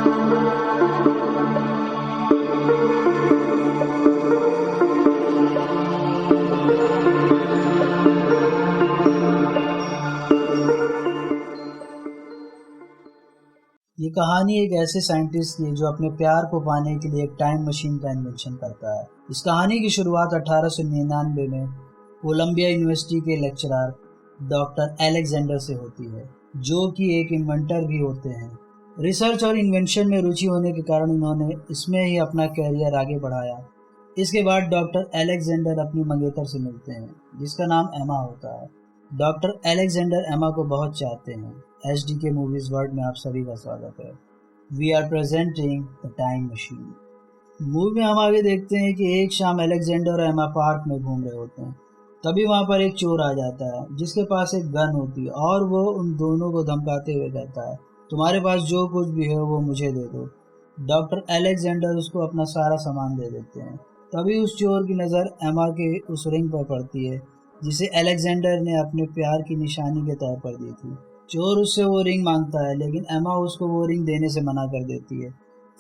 ये कहानी एक ऐसे साइंटिस्ट की है जो अपने प्यार को पाने के लिए एक टाइम मशीन का इन्वेंशन करता है। इस कहानी की शुरुआत 1899 में कोलंबिया यूनिवर्सिटी के लेक्चरर डॉक्टर अलेक्जेंडर से होती है, जो कि एक इन्वेंटर भी होते हैं। रिसर्च और इन्वेंशन में रुचि होने के कारण उन्होंने इसमें ही अपना कैरियर आगे बढ़ाया। इसके बाद डॉक्टर अलेक्जेंडर अपनी मंगेतर से मिलते हैं, जिसका नाम एमा होता है। डॉक्टर अलेक्जेंडर एमा को बहुत चाहते हैं। HDK मूवीज वर्ल्ड में आप सभी का स्वागत है। We are presenting the time machine. Movie में हम आगे देखते हैं कि एक शाम अलेक्जेंडर और एमा पार्क में घूम रहे होते हैं। तभी वहाँ पर एक चोर आ जाता है, जिसके पास एक गन होती है और वो उन दोनों को धमकाते हुए कहता है, तुम्हारे पास जो कुछ भी है वो मुझे दे दो। डॉक्टर अलेक्जेंडर उसको अपना सारा सामान दे देते हैं। तभी उस चोर की नज़र एमा के उस रिंग पर पड़ती है, जिसे अलेक्जेंडर ने अपने प्यार की निशानी के तौर पर दी थी। चोर उससे वो रिंग मांगता है, लेकिन एमा उसको वो रिंग देने से मना कर देती है।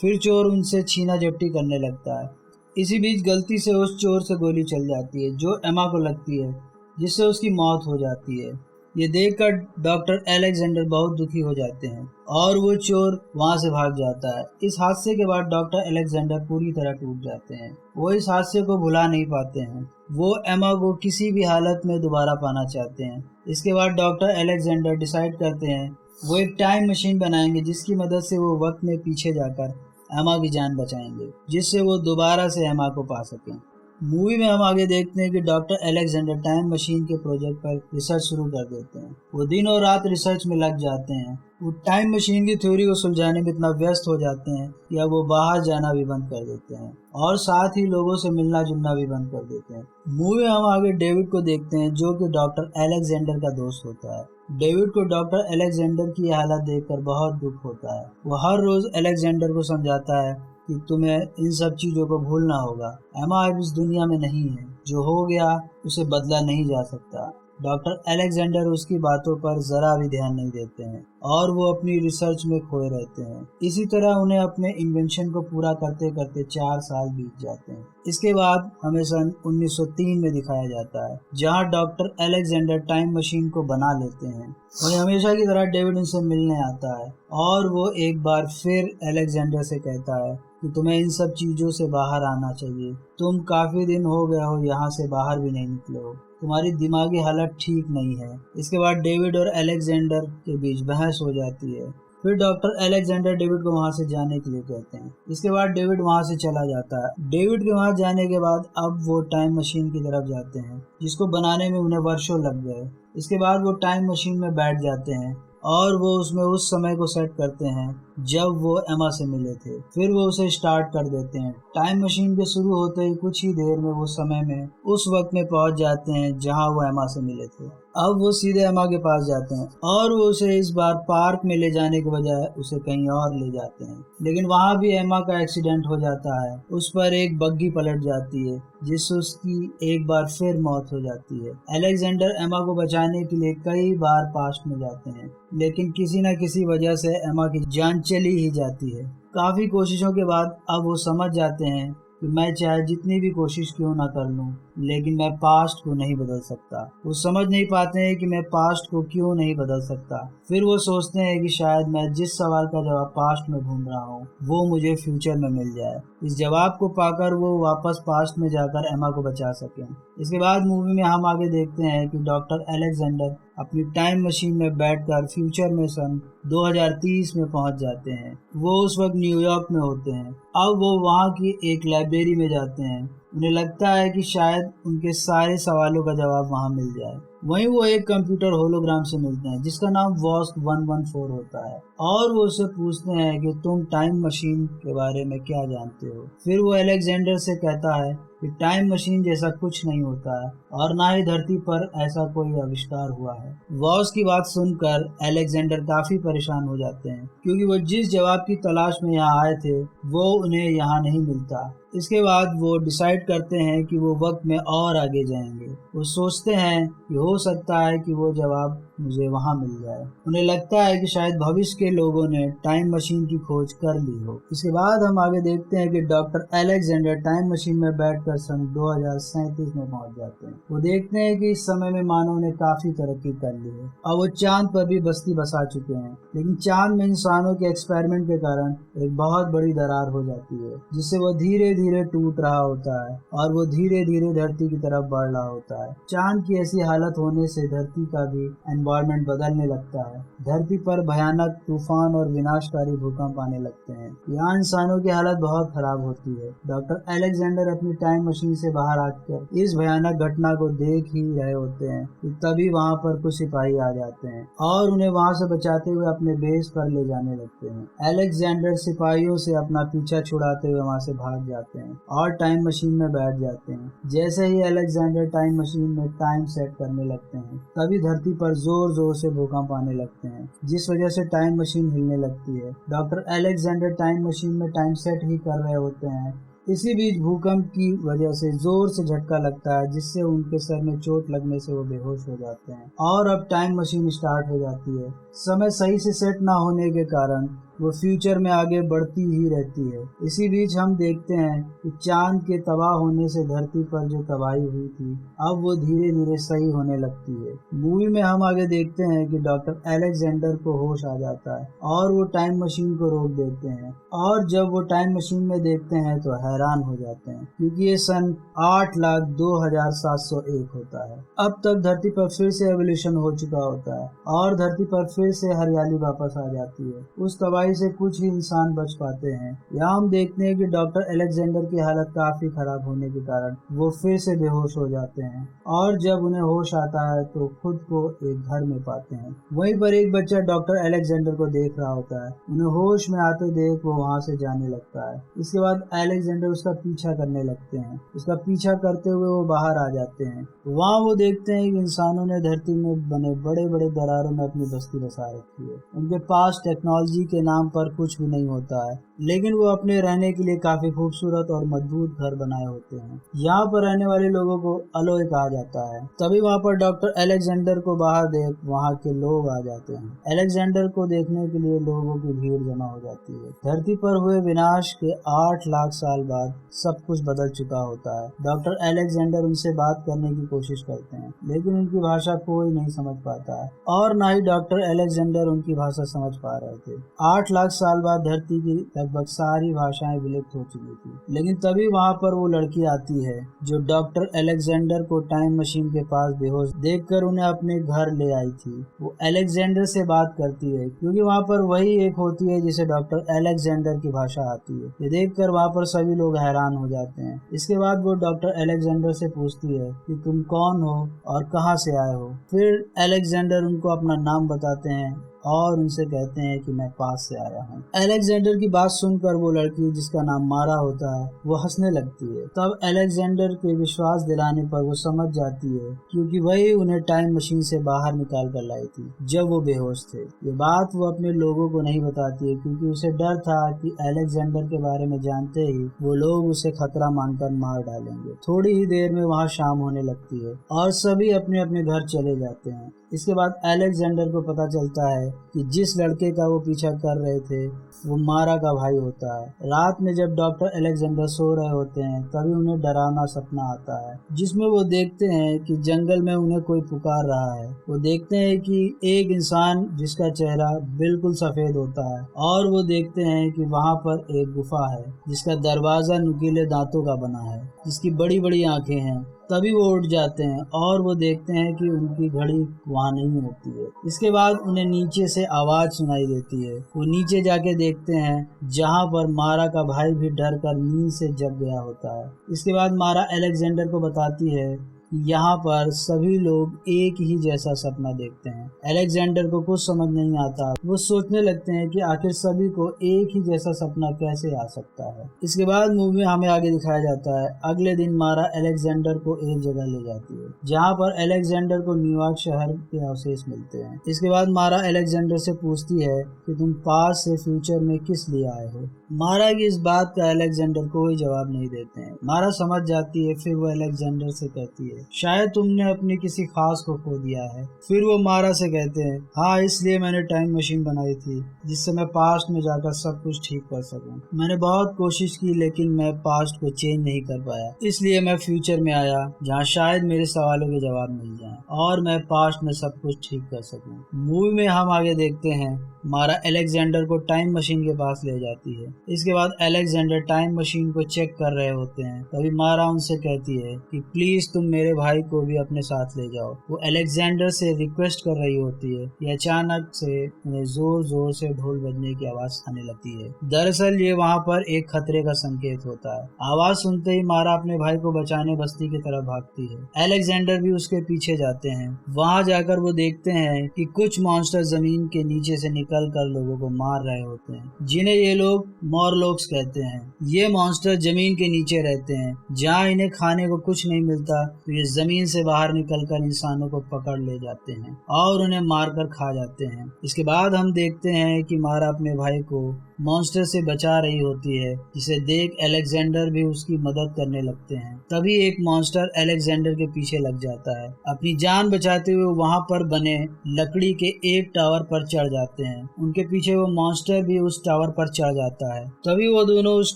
फिर चोर उनसे छीना झपटी करने लगता है। इसी बीच गलती से उस चोर से गोली चल जाती है, जो एमा को लगती है, जिससे उसकी मौत हो जाती है। ये देखकर डॉक्टर अलेक्जेंडर बहुत दुखी हो जाते हैं और वो चोर वहाँ से भाग जाता है। इस हादसे के बाद डॉक्टर अलेक्जेंडर पूरी तरह टूट जाते हैं। वो इस हादसे को भुला नहीं पाते हैं। वो एमा को किसी भी हालत में दोबारा पाना चाहते हैं। इसके बाद डॉक्टर अलेक्जेंडर डिसाइड करते हैं वो एक टाइम मशीन बनाएंगे, जिसकी मदद से वो वक्त में पीछे जाकर एमा की जान बचाएंगे, जिससे वो दोबारा से एमा को पा सकें। मूवी में हम आगे देखते हैं कि डॉक्टर अलेक्जेंडर टाइम मशीन के प्रोजेक्ट पर रिसर्च शुरू कर देते हैं। वो दिन और रात रिसर्च में लग जाते हैं। वो टाइम मशीन की थ्योरी को सुलझाने में इतना व्यस्त हो जाते हैं कि अब वो बाहर जाना भी बंद कर देते हैं और साथ ही लोगों से मिलना जुलना भी बंद कर देते हैं। मूवी में हम आगे डेविड को देखते हैं, जो कि डॉक्टर अलेक्जेंडर का दोस्त होता है। डेविड को डॉक्टर अलेक्जेंडर की हालत देखकर बहुत दुख होता है। वो हर रोज अलेक्जेंडर को समझाता है कि तुम्हें इन सब चीज़ों को भूलना होगा। एमा अब इस दुनिया में नहीं है। जो हो गया उसे बदला नहीं जा सकता। डॉक्टर अलेक्जेंडर उसकी बातों पर जरा भी ध्यान नहीं देते हैं और वो अपनी रिसर्च में खोए रहते हैं। इसी तरह उन्हें अपने इन्वेंशन को पूरा करते करते 4 साल बीत जाते हैं। इसके बाद हमें सन 1903 में दिखाया जाता है, जहां डॉक्टर अलेक्जेंडर टाइम मशीन को बना लेते हैं। वही हमेशा की तरह डेविड उनसे मिलने आता है और वो एक बार फिर अलेक्जेंडर से कहता है कि तुम्हें इन सब चीज़ों से बाहर आना चाहिए। तुम काफ़ी दिन हो गए हो यहाँ से बाहर भी नहीं निकले हो। तुम्हारी दिमागी हालत ठीक नहीं है। इसके बाद डेविड और अलेक्जेंडर के बीच बहस हो जाती है। फिर डॉक्टर अलेक्जेंडर डेविड को वहाँ से जाने के लिए कहते हैं। इसके बाद डेविड वहाँ से चला जाता है। डेविड के वहाँ जाने के बाद अब वो टाइम मशीन की तरफ जाते हैं, जिसको बनाने में उन्हें वर्षों लग गए। इसके बाद वो टाइम मशीन में बैठ जाते हैं और वो उसमें उस समय को सेट करते हैं जब वो एमा से मिले थे। फिर वो उसे स्टार्ट कर देते हैं। टाइम मशीन के शुरू होते ही कुछ ही देर में वो समय में उस वक्त में पहुंच जाते हैं जहां वो एमा से मिले थे। अब वो सीधे एमा के पास जाते हैं और वो उसे इस बार पार्क में ले जाने के बजाय उसे कहीं और ले जाते हैं। लेकिन वहाँ भी एमा का एक्सीडेंट हो जाता है। उस पर एक बग्गी पलट जाती है, जिससे उसकी एक बार फिर मौत हो जाती है। अलेक्जेंडर एमा को बचाने के लिए कई बार पास्ट में जाते हैं, लेकिन किसी न किसी वजह से एमा की जान चली ही जाती है। काफी कोशिशों के बाद अब वो समझ जाते हैं कि मैं चाहे जितनी भी कोशिश क्यों ना कर लूं, लेकिन मैं पास्ट को नहीं बदल सकता। वो समझ नहीं पाते हैं कि मैं पास्ट को क्यों नहीं बदल सकता। फिर वो सोचते हैं कि शायद मैं जिस सवाल का जवाब पास्ट में ढूंढ रहा हूँ वो मुझे फ्यूचर में मिल जाए। इस जवाब को पाकर वो वापस पास्ट में जाकर एमा को बचा सकें। इसके बाद मूवी में हम आगे देखते हैं कि डॉक्टर अलेक्जेंडर अपनी टाइम मशीन में बैठकर फ्यूचर में सन 2030 में पहुंच जाते हैं। वो उस वक्त न्यूयॉर्क में होते हैं। अब वो वहाँ की एक लाइब्रेरी में जाते हैं। उन्हें लगता है कि शायद उनके सारे सवालों का जवाब वहाँ मिल जाए। वहीं वो एक कंप्यूटर होलोग्राम से मिलते हैं, जिसका नाम वॉस्क 114 होता है और वो उससे पूछते हैं कि तुम टाइम मशीन के बारे में क्या जानते हो। फिर वो अलेक्जेंडर से कहता है कि टाइम मशीन जैसा कुछ नहीं होता है और ना ही धरती पर ऐसा कोई आविष्कार हुआ है। वॉस की बात सुनकर अलेक्जेंडर काफी परेशान हो जाते हैं, क्योंकि वो जिस जवाब की तलाश में यहाँ आए थे वो उन्हें यहाँ नहीं मिलता। इसके बाद वो डिसाइड करते हैं कि वो वक्त में और आगे जाएंगे। वो सोचते हैं कि हो सकता है कि वो जवाब मुझे वहाँ मिल जाए। उन्हें लगता है कि शायद भविष्य के लोगों ने टाइम मशीन की खोज कर ली हो। इसके बाद हम आगे देखते हैं कि डॉक्टर अलेक्जेंडर टाइम मशीन में बैठकर सन 2037 में पहुंच जाते हैं। वो देखते हैं कि इस समय में मानव ने काफी तरक्की कर ली है और वो चांद पर भी बस्ती बसा चुके हैं। लेकिन चांद में इंसानों के एक्सपेरिमेंट के कारण एक बहुत बड़ी दरार हो जाती है, जिससे वो धीरे धीरे टूट रहा होता है और वो धीरे धीरे धरती की तरफ बढ़ रहा होता है। चांद की ऐसी हालत होने से धरती का भी एनवायरनमेंट बदलने लगता है। धरती पर भयानक तूफान और विनाशकारी भूकंप आने लगते हैं। यहाँ इंसानों की हालत बहुत खराब होती है। डॉक्टर अलेक्जेंडर अपनी टाइम मशीन से बाहर आकर इस भयानक घटना को देख ही रहे होते हैं कि तभी वहाँ पर कुछ सिपाही आ जाते हैं और उन्हें वहाँ से बचाते हुए अपने बेस पर ले जाने लगते हैं। अलेक्जेंडर सिपाहियों से अपना पीछा छुड़ाते हुए वहाँ से भाग जाते हैं और टाइम मशीन में बैठ जाते हैं। जैसे ही अलेक्जेंडर टाइम मशीन में टाइम सेट करने लगते हैं, तभी धरती पर जोर जोर से भूकंप आने लगते हैं, जिस वजह से टाइम मशीन हिलने लगती है। डॉक्टर अलेक्जेंडर टाइम मशीन में टाइम सेट ही कर रहे होते हैं। इसी बीच भूकंप की वजह से जोर से झटका लगता है, जिससे उनके सर में चोट लगने से वो बेहोश हो जाते हैं और अब टाइम मशीन स्टार्ट हो जाती है। समय सही से सेट ना होने के कारण वो फ्यूचर में आगे बढ़ती ही रहती है। इसी बीच हम देखते हैं कि चांद के तबाह होने से धरती पर जो तबाही हुई थी, अब वो धीरे धीरे सही होने लगती है। मूवी में हम आगे देखते हैं कि डॉक्टर अलेक्जेंडर को होश आ जाता है और वो टाइम मशीन को रोक देते हैं और जब वो टाइम मशीन में देखते हैं तो हैरान हो जाते हैं, क्योंकि ये सन 8,02,701 होता है। अब तक धरती पर फिर से एवोल्यूशन हो चुका होता है और धरती पर फिर से हरियाली वापस आ जाती है। उस तबाही से कुछ ही इंसान बच पाते हैं। यहाँ हम देखते हैं कि डॉक्टर अलेक्जेंडर की हालत काफी खराब होने के कारण वो फिर से बेहोश हो जाते हैं और जब उन्हें होश आता है तो खुद को एक घर में पाते हैं। वहीं पर एक बच्चा डॉक्टर अलेक्जेंडर को देख रहा होता है। उन्हें होश में आते देख वो वहाँ से जाने लगता है। इसके बाद अलेक्जेंडर उसका पीछा करने लगते हैं। उसका पीछा करते हुए वो बाहर आ जाते हैं। वहाँ वो देखते हैं कि इंसानों ने धरती में बने बड़े बड़े दरारों में अपनी बस्ती बसा रखी है। उनके पास टेक्नोलॉजी के नाम पर कुछ भी नहीं होता है, लेकिन वो अपने रहने के लिए काफी खूबसूरत और मजबूत घर बनाए होते हैं। यहाँ पर रहने वाले लोगों को अलोय कहा जाता है। तभी वहाँ पर डॉक्टर अलेक्जेंडर को बाहर देख वहाँ के लोग आ जाते हैं। अलेक्जेंडर को देखने के लिए लोगों की भीड़ जमा हो जाती है। धरती पर हुए विनाश के 8 लाख साल बाद सब कुछ बदल चुका होता है। डॉक्टर अलेक्जेंडर उनसे बात करने की कोशिश करते हैं, लेकिन उनकी भाषा कोई नहीं समझ पाता है और ना ही डॉक्टर अलेक्जेंडर उनकी भाषा समझ पा रहे थे। 8 लाख साल बाद धरती की लगभग सारी भाषाएं विलुप्त हो चुकी थी, लेकिन तभी वहाँ पर वो लड़की आती है जो डॉक्टर अलेक्जेंडर को टाइम मशीन के पास बेहोश देखकर उन्हें अपने घर ले आई थी। वो अलेक्जेंडर से बात करती है, क्योंकि वहाँ पर वही एक होती है जिसे डॉक्टर अलेक्जेंडर की भाषा आती है। ये देखकर वहाँ पर सभी लोग हैरान हो जाते हैं। इसके बाद वो डॉक्टर अलेक्जेंडर से पूछती है कि तुम कौन हो और कहाँ से आए हो। फिर अलेक्जेंडर उनको अपना नाम बताते हैं और उनसे कहते हैं कि मैं पास से आया हूँ। अलेक्जेंडर की बात सुनकर वो लड़की, जिसका नाम मारा होता है, वो हंसने लगती है। तब अलेक्जेंडर के विश्वास दिलाने पर वो समझ जाती है, क्योंकि वही उन्हें टाइम मशीन से बाहर निकाल कर लाई थी जब वो बेहोश थे। ये बात वो अपने लोगों को नहीं बताती है, क्योंकि उसे डर था कि अलेक्जेंडर के बारे में जानते ही वो लोग उसे खतरा मानकर मार डालेंगे। थोड़ी ही देर में वहाँ शाम होने लगती है और सभी अपने अपने घर चले जाते हैं। इसके बाद अलेक्जेंडर को पता चलता है कि जिस लड़के का वो पीछा कर रहे थे वो मारा का भाई होता है। रात में जब डॉक्टर अलेक्जेंडर सो रहे होते हैं, तभी उन्हें डरावना सपना आता है, जिसमें वो देखते हैं कि जंगल में उन्हें कोई पुकार रहा है। वो देखते हैं कि एक इंसान जिसका चेहरा बिल्कुल सफेद होता है और वो देखते हैं कि वहाँ पर एक गुफा है जिसका दरवाजा नुकीले दांतों का बना है, जिसकी बड़ी बड़ी आंखें हैं। तभी वो उठ जाते हैं और वो देखते हैं कि उनकी घड़ी वहाँ नहीं होती है। इसके बाद उन्हें नीचे से आवाज सुनाई देती है। वो नीचे जाके देखते हैं, जहाँ पर मारा का भाई भी डर कर नींद से जग गया होता है। इसके बाद मारा अलेक्जेंडर को बताती है यहाँ पर सभी लोग एक ही जैसा सपना देखते हैं। अलेक्जेंडर को कुछ समझ नहीं आता। वो सोचने लगते हैं कि आखिर सभी को एक ही जैसा सपना कैसे आ सकता है। इसके बाद मूवी में हमें आगे दिखाया जाता है, अगले दिन मारा अलेक्जेंडर को एक जगह ले जाती है, जहाँ पर अलेक्जेंडर को न्यूयॉर्क शहर के अवशेष मिलते हैं। इसके बाद मारा अलेक्जेंडर से पूछती है कि तुम पास से फ्यूचर में किस लिए आए हो। मारा की इस बात का अलेक्जेंडर कोई जवाब नहीं देते हैं। मारा समझ जाती है, फिर वो अलेक्जेंडर से कहती है शायद तुमने अपने किसी खास को खो दिया है। फिर वो मारा से कहते हैं हाँ, इसलिए मैंने टाइम मशीन बनाई थी जिससे मैं पास्ट में जाकर सब कुछ ठीक कर सकूं। मैंने बहुत कोशिश की लेकिन मैं पास्ट को चेंज नहीं कर पाया, इसलिए मैं फ्यूचर में आया जहाँ शायद मेरे सवालों के जवाब मिल जाएं और मैं पास्ट में सब कुछ ठीक कर सकूं। मूवी में हम आगे देखते हैं मारा अलेक्जेंडर को टाइम मशीन के पास ले जाती है। इसके बाद अलेक्जेंडर टाइम मशीन को चेक कर रहे होते हैं, तभी मारा उनसे कहती है कि प्लीज तुम मेरे भाई को भी अपने साथ ले जाओ। वो अलेक्जेंडर से रिक्वेस्ट कर रही होती है कि अचानक से उन्हें जोर जोर से ढोल बजने की आवाज आने लगती है। दरअसल ये वहाँ पर एक खतरे का संकेत होता है। आवाज सुनते ही मारा अपने भाई को बचाने बस्ती की तरफ भागती है। अलेक्जेंडर भी उसके पीछे जाते हैं। वहाँ जाकर वो देखते हैं कि कुछ मॉन्स्टर जमीन के नीचे से निकल कर लोगों को मार रहे होते हैं, जिन्हें ये लोग मॉरलॉक्स कहते हैं। ये मॉन्स्टर जमीन के नीचे रहते हैं। जहाँ इन्हें खाने को कुछ नहीं मिलता तो ये जमीन से बाहर निकलकर इंसानों को पकड़ ले जाते हैं और उन्हें मारकर खा जाते हैं। इसके बाद हम देखते हैं कि मारा अपने भाई को मॉन्स्टर से बचा रही होती है, जिसे देख अलेक्जेंडर भी उसकी मदद करने लगते हैं। तभी एक मॉन्स्टर अलेक्जेंडर के पीछे लग जाता है। अपनी जान बचाते हुए वहां पर बने लकड़ी के एक टावर पर चढ़ जाते हैं। उनके पीछे वो मॉन्स्टर भी उस टावर पर चढ़ जाता है। तभी वो दोनों उस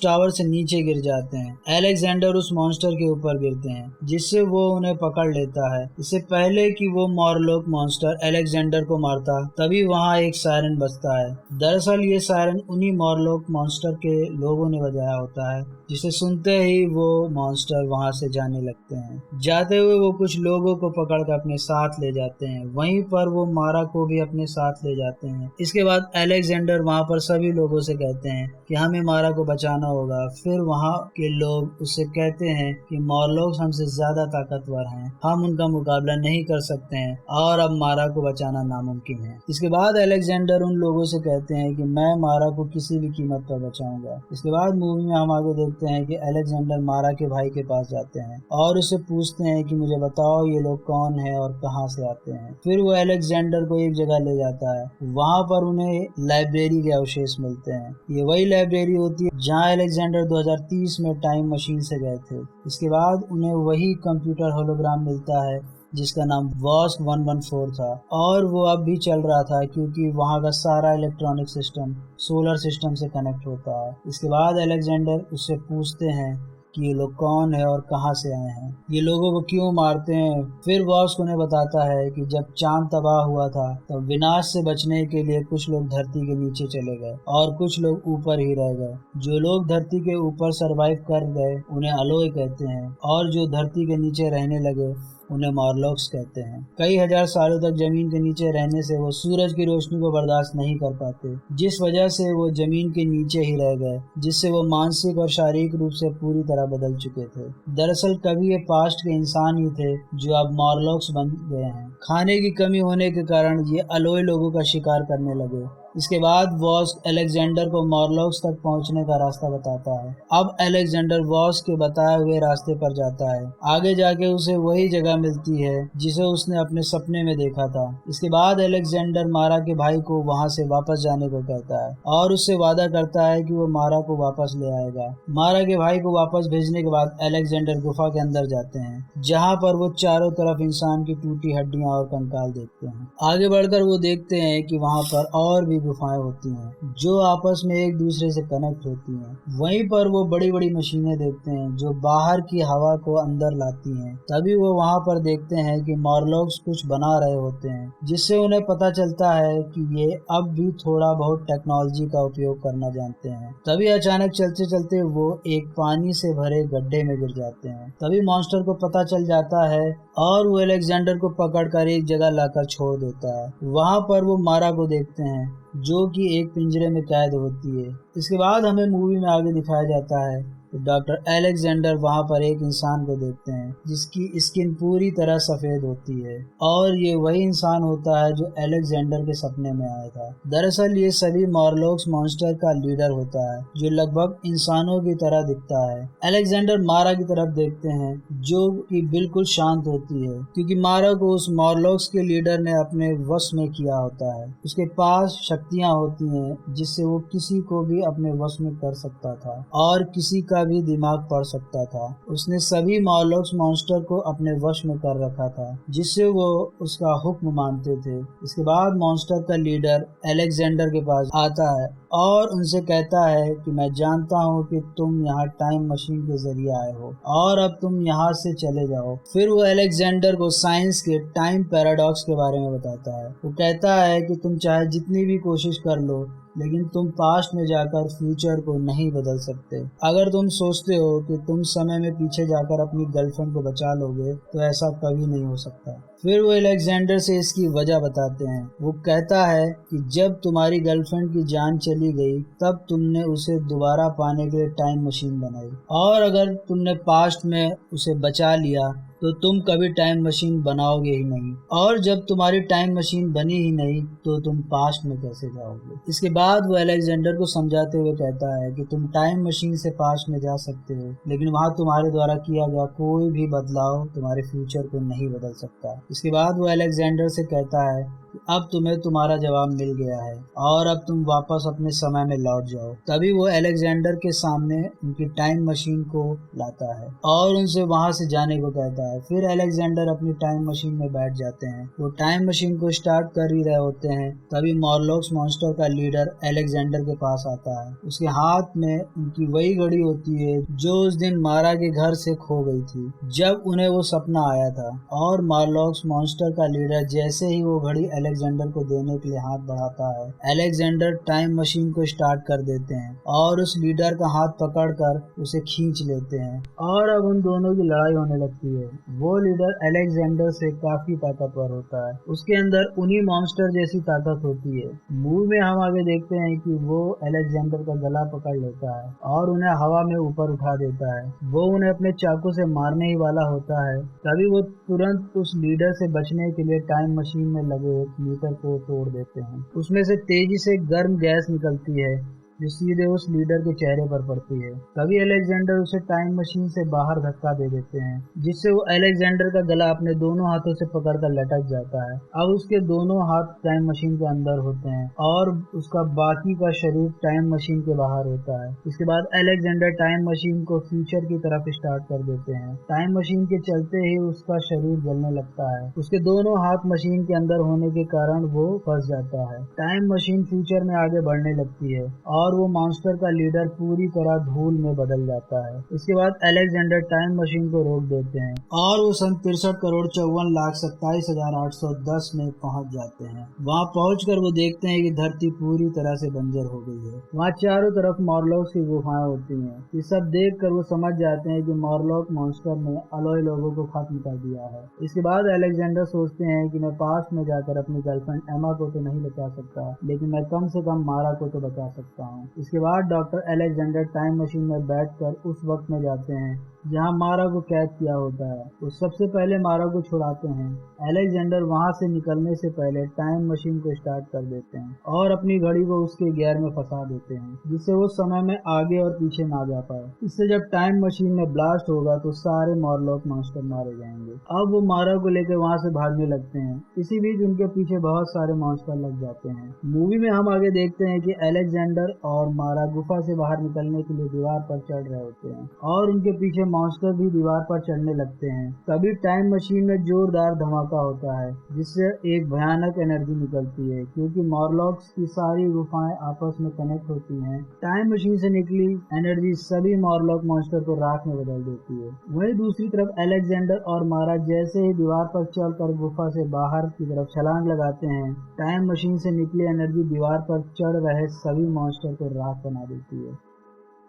टावर से नीचे गिर जाते हैं। अलेक्जेंडर उस मॉन्स्टर के ऊपर गिरते हैं, जिससे वो उन्हें पकड़ लेता है। इससे पहले कि वो मॉरलॉक मॉन्स्टर अलेक्जेंडर को मारता, तभी वहाँ एक सायरन बजता है। दरअसल ये सायरन उन्हीं मॉरलॉक मॉन्स्टर के लोगों ने बजाया होता है, जिसे सुनते ही वो मॉन्स्टर वहां से जाने लगते हैं। जाते हुए वो कुछ लोगों को पकड़कर अपने साथ ले जाते हैं। वहीं पर वो मारा को भी अपने साथ ले जाते हैं। इसके बाद अलेक्जेंडर वहां पर सभी लोगों से कहते हैं कि हमें मारा को बचाना होगा। फिर वहां के लोग उससे कहते हैं कि मॉरलॉक्स हमसे ज्यादा ताकतवर हैं, हम उनका मुकाबला नहीं कर सकते हैं और अब मारा को बचाना नामुमकिन है। इसके बाद अलेक्जेंडर उन लोगों से कहते हैं कि मैं मारा को किसी भी कीमत पर बचाऊंगा। इसके बाद मूवी में हम आगे देखते हैं कि अलेक्जेंडर मारा के भाई के पास जाते हैं और उससे पूछते हैं कि मुझे बताओ ये लोग कौन है और कहां से आते हैं। फिर वो अलेक्जेंडर को एक जगह ले जाता है। वहां पर उन्हें लाइब्रेरी के अवशेष मिलते हैं। ये वही लाइब्रेरी होती है जहां अलेक्जेंडर 2030 में टाइम मशीन से गए थे। इसके बाद उन्हें वही कंप्यूटर होलोग्राम मिलता है जिसका नाम वॉस्क 114 था और वो अब भी चल रहा था क्योंकि वहाँ का सारा इलेक्ट्रॉनिक सिस्टम सोलर सिस्टम से कनेक्ट होता है। इसके बाद अलेक्जेंडर उससे पूछते हैं कि ये लोग कौन है और कहाँ से आए हैं, ये लोगों को क्यों मारते हैं। फिर वॉस्क उन्हें बताता है कि जब चांद तबाह हुआ था तो विनाश से बचने के लिए कुछ लोग धरती के नीचे चले गए और कुछ लोग ऊपर ही रह गए। जो लोग धरती के ऊपर सरवाइव कर गए उन्हें अलोय कहते हैं और जो धरती के नीचे रहने लगे उन्हें मॉरलॉक्स कहते हैं। कई हजार सालों तक जमीन के नीचे रहने से वो सूरज की रोशनी को बर्दाश्त नहीं कर पाते, जिस वजह से वो जमीन के नीचे ही रह गए, जिससे वो मानसिक और शारीरिक रूप से पूरी तरह बदल चुके थे। दरअसल कभी ये पास्ट के इंसान ही थे जो अब मॉरलॉक्स बन गए हैं। खाने की कमी होने के कारण ये अलोय लोगों का शिकार करने लगे। इसके बाद वॉस्क अलेक्जेंडर को मॉरलॉक्स तक पहुंचने का रास्ता बताता है। अब अलेक्जेंडर वॉस्क के बताए हुए रास्ते पर जाता है। आगे जाके उसे वही जगह मिलती है जिसे उसने अपने सपने में देखा था। इसके बाद अलेक्जेंडर मारा के भाई को वहां से वापस जाने को कहता है और उससे वादा करता है कि वो मारा को वापस ले आएगा। मारा के भाई को वापस भेजने के बाद अलेक्जेंडर गुफा के अंदर जाते हैं, जहाँ पर वो चारों तरफ इंसान की टूटी हड्डियां और कंकाल देखते हैं। आगे बढ़कर वो देखते हैं कि वहाँ पर और भी गुफाएं होती हैं जो आपस में एक दूसरे से कनेक्ट होती हैं। वहीं पर वो बड़ी बड़ी मशीनें देखते हैं जो बाहर की हवा को अंदर लाती हैं। तभी वो वहाँ पर देखते हैं कि मॉरलॉक्स कुछ बना रहे होते हैं, जिससे उन्हें पता चलता है कि ये अब भी थोड़ा बहुत टेक्नोलॉजी का उपयोग करना जानते हैं। तभी अचानक चलते चलते वो एक पानी से भरे गड्ढे में गिर जाते हैं। तभी मॉन्स्टर को पता चल जाता है और वो अलेक्जेंडर को पकड़कर एक जगह लाकर छोड़ देता है। वहाँ पर वो मारा को देखते हैं जो कि एक पिंजरे में कैद होती है। इसके बाद हमें मूवी में आगे दिखाया जाता है तो डॉक्टर अलेक्जेंडर वहां पर एक इंसान को देखते हैं जिसकी स्किन पूरी तरह सफेद होती है और ये वही इंसान होता है जो अलेक्जेंडर के सपने में आया था। दरअसल ये सभी मॉरलॉक्स मॉन्स्टर का लीडर होता है जो लगभग इंसानों की तरह दिखता है। अलेक्जेंडर मारा की तरफ देखते हैं जो कि बिल्कुल शांत होती है क्योंकि मारा को उस मॉरलॉक्स के लीडर ने अपने वश में किया होता है। उसके पास शक्तियां होती हैं जिससे वो किसी को भी अपने वश में कर सकता था और किसी का भी दिमाग पढ़ सकता था। उसने सभी मॉरलॉक्स मॉन्स्टर को अपने वश में कर रखा था जिससे वो उसका हुक्म मानते थे। इसके बाद मॉन्स्टर का लीडर अलेक्जेंडर के पास आता है और उनसे कहता है कि मैं जानता हूँ कि तुम यहाँ टाइम मशीन के जरिए आए हो और अब तुम यहाँ से चले जाओ। फिर वो अलेक्जेंडर को साइंस के टाइम पैराडॉक्स के बारे में बताता है। वो कहता है कि तुम चाहे जितनी भी कोशिश कर लो लेकिन तुम पास्ट में जाकर फ्यूचर को नहीं बदल सकते। अगर तुम सोचते हो कि तुम समय में पीछे जाकर अपनी गर्लफ्रेंड को बचा लोगे तो ऐसा कभी नहीं हो सकता। फिर वो अलेक्जेंडर से इसकी वजह बताते हैं। वो कहता है कि जब तुम्हारी गर्लफ्रेंड की जान चली गई तब तुमने उसे दोबारा पाने के लिए टाइम मशीन बनाई और अगर तुमने पास्ट में उसे बचा लिया तो तुम कभी टाइम मशीन बनाओगे ही नहीं और जब तुम्हारी टाइम मशीन बनी ही नहीं तो तुम पास्ट में कैसे जाओगे। इसके बाद वो अलेक्जेंडर को समझाते हुए कहता है कि तुम टाइम मशीन से पास्ट में जा सकते हो लेकिन वहाँ तुम्हारे द्वारा किया गया कोई भी बदलाव तुम्हारे फ्यूचर को नहीं बदल सकता। इसके बाद वो अलेक्जेंडर से कहता है कि अब तुम्हें तुम्हारा जवाब मिल गया है और अब तुम वापस अपने समय में लौट जाओ। तभी वो अलेक्जेंडर के सामने उनकी टाइम मशीन को लाता है और उनसे वहां से जाने को कहता है। फिर अलेक्जेंडर अपनी टाइम मशीन में बैठ जाते हैं। वो टाइम मशीन को स्टार्ट कर ही रहे होते हैं तभी मॉरलॉक्स मॉन्स्टर का लीडर अलेक्जेंडर के पास आता है। उसके हाथ में उनकी वही घड़ी होती है जो उस दिन मारा के घर से खो गई थी जब उन्हें वो सपना आया था। और मॉरलॉक्स मॉन्स्टर का लीडर जैसे ही वो घड़ी अलेक्जेंडर को देने के लिए हाथ बढ़ाता है अलेक्जेंडर टाइम मशीन को स्टार्ट कर देते हैं और उस लीडर का हाथ पकड़कर उसे खींच लेते हैं और अब उन दोनों की लड़ाई होने लगती है। वो लीडर अलेक्जेंडर से काफी ताकतवर होता है। उसके अंदर उन्हीं मॉन्स्टर जैसी ताकत होती है। मूवी में हम आगे देखते हैं कि वो अलेक्जेंडर का गला पकड़ लेता है और उन्हें हवा में ऊपर उठा देता है। वो उन्हें अपने चाकू से मारने ही वाला होता है तभी वो तुरंत उस लीडर से बचने के लिए टाइम मशीन में लगे एक मीटर को तोड़ देते हैं। उसमें से तेजी से गर्म गैस निकलती है जो सीधे उस लीडर के चेहरे पर पड़ती है। तभी अलेक्जेंडर उसे टाइम मशीन से बाहर धक्का दे देते हैं जिससे वो अलेक्जेंडर का गला अपने दोनों हाथों से पकड़कर लटक जाता है। अब उसके दोनों हाथ टाइम मशीन के अंदर होते हैं और उसका बाकी का शरीर टाइम मशीन के बाहर होता है। इसके बाद अलेक्जेंडर टाइम मशीन को फ्यूचर की तरफ स्टार्ट कर देते हैं। टाइम मशीन के चलते ही उसका शरीर जलने लगता है। उसके दोनों हाथ मशीन के अंदर होने के कारण वो फंस जाता है। टाइम मशीन फ्यूचर में आगे बढ़ने लगती है और वो मॉन्स्टर का लीडर पूरी तरह धूल में बदल जाता है। इसके बाद अलेक्जेंडर टाइम मशीन को रोक देते हैं और वो सन 63,54,27,810 में पहुंच जाते हैं। वहां पहुंचकर वो देखते हैं कि धरती पूरी तरह से बंजर हो गई है। वहां चारों तरफ मॉरलॉक्स की गुफाएं होती हैं। ये सब देखकर वो समझ जाते हैं कि मॉरलॉक मॉन्स्टर ने अलॉय लोगों को खत्म कर दिया है। इसके बाद अलेक्जेंडर सोचते हैं कि मैं पास्ट में जाकर अपनी गर्लफ्रेंड एमा को तो नहीं बचा सकता लेकिन मैं कम से कम मारा को तो बचा सकता हूँ। इसके बाद डॉक्टर अलेक्जेंडर टाइम मशीन में बैठकर उस वक्त में जाते हैं जहां मारा को कैद किया होता है। वो सबसे पहले मारा को छुड़ाते हैं। अलेक्जेंडर वहां से निकलने से पहले टाइम मशीन को स्टार्ट कर देते हैं और अपनी घड़ी को उसके गियर में फंसा देते हैं जिससे वो समय में आगे और पीछे ना जा पाए। इससे जब टाइम मशीन में ब्लास्ट होगा तो सारे मॉरलॉक मॉन्स्टर मारे जाएंगे। अब वो मारा को लेकर वहां से भागने लगते हैं। इसी बीच उनके पीछे बहुत सारे मॉन्स्टर लग जाते हैं। मूवी में हम आगे देखते हैं कि अलेक्जेंडर और मारा गुफा से बाहर निकलने के लिए दीवार पर चढ़ रहे होते हैं और उनके पीछे मॉन्स्टर भी दीवार पर चढ़ने लगते हैं। तभी टाइम मशीन में जोरदार धमाका होता है जिससे एक भयानक एनर्जी निकलती है क्योंकि मॉरलॉक्स की सारी गुफाएं आपस में कनेक्ट होती हैं। टाइम मशीन से निकली एनर्जी सभी मॉरलॉक मॉन्स्टर को राख में बदल देती है। वहीं दूसरी तरफ अलेक्जेंडर और मारा जैसे ही दीवार पर चढ़कर गुफा से बाहर की तरफ छलांग लगाते हैं टाइम मशीन से निकली एनर्जी दीवार पर चढ़ रहे सभी मॉन्स्टर को राख बना देती है।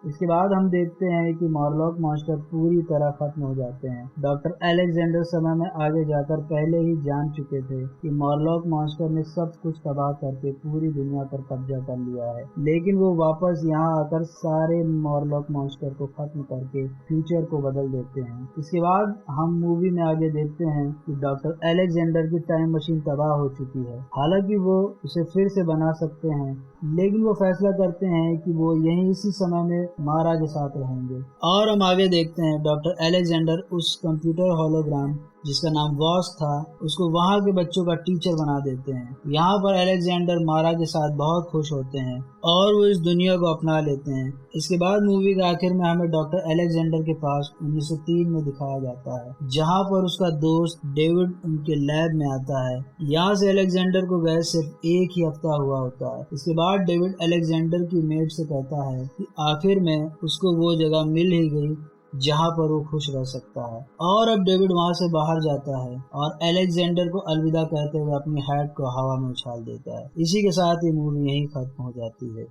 इसके बाद हम देखते हैं कि मॉरलॉक मॉन्स्टर पूरी तरह खत्म हो जाते हैं। डॉक्टर अलेक्जेंडर समय में आगे जाकर पहले ही जान चुके थे कि मॉरलॉक मॉन्स्टर ने सब कुछ तबाह करके पूरी दुनिया पर कब्जा कर लिया है, लेकिन वो वापस यहाँ आकर सारे मॉरलॉक मॉन्स्टर को खत्म करके फ्यूचर को बदल देते हैं। इसके बाद हम मूवी में आगे देखते हैं कि डॉक्टर अलेक्जेंडर की टाइम मशीन तबाह हो चुकी है। हालांकि वो उसे फिर से बना सकते हैं, लेकिन वो फैसला करते हैं कि वो यहीं इसी समय में मारा के साथ रहेंगे। और हम आगे देखते हैं डॉक्टर अलेक्जेंडर उस कंप्यूटर होलोग्राम जिसका नाम वॉस था, उसको वहाँ के बच्चों का टीचर बना देते हैं। यहाँ पर अलेक्जेंडर मारा के साथ बहुत खुश होते हैं और वो इस दुनिया को अपना लेते हैं। इसके बाद मूवी के आखिर में हमें डॉक्टर अलेक्जेंडर के पास 1903 में दिखाया जाता है, जहाँ पर उसका दोस्त डेविड उनके लैब में आता है। यहाँ से अलेक्जेंडर को गए सिर्फ एक ही हफ्ता हुआ होता है। इसके बाद डेविड अलेक्जेंडर की मेट से कहता है कि आखिर में उसको वो जगह मिल ही गई जहाँ पर वो खुश रह सकता है। और अब डेविड वहाँ से बाहर जाता है और अलेक्जेंडर को अलविदा कहते हुए अपनी हैट को हवा में उछाल देता है। इसी के साथ ये मूवी यहीं खत्म हो जाती है।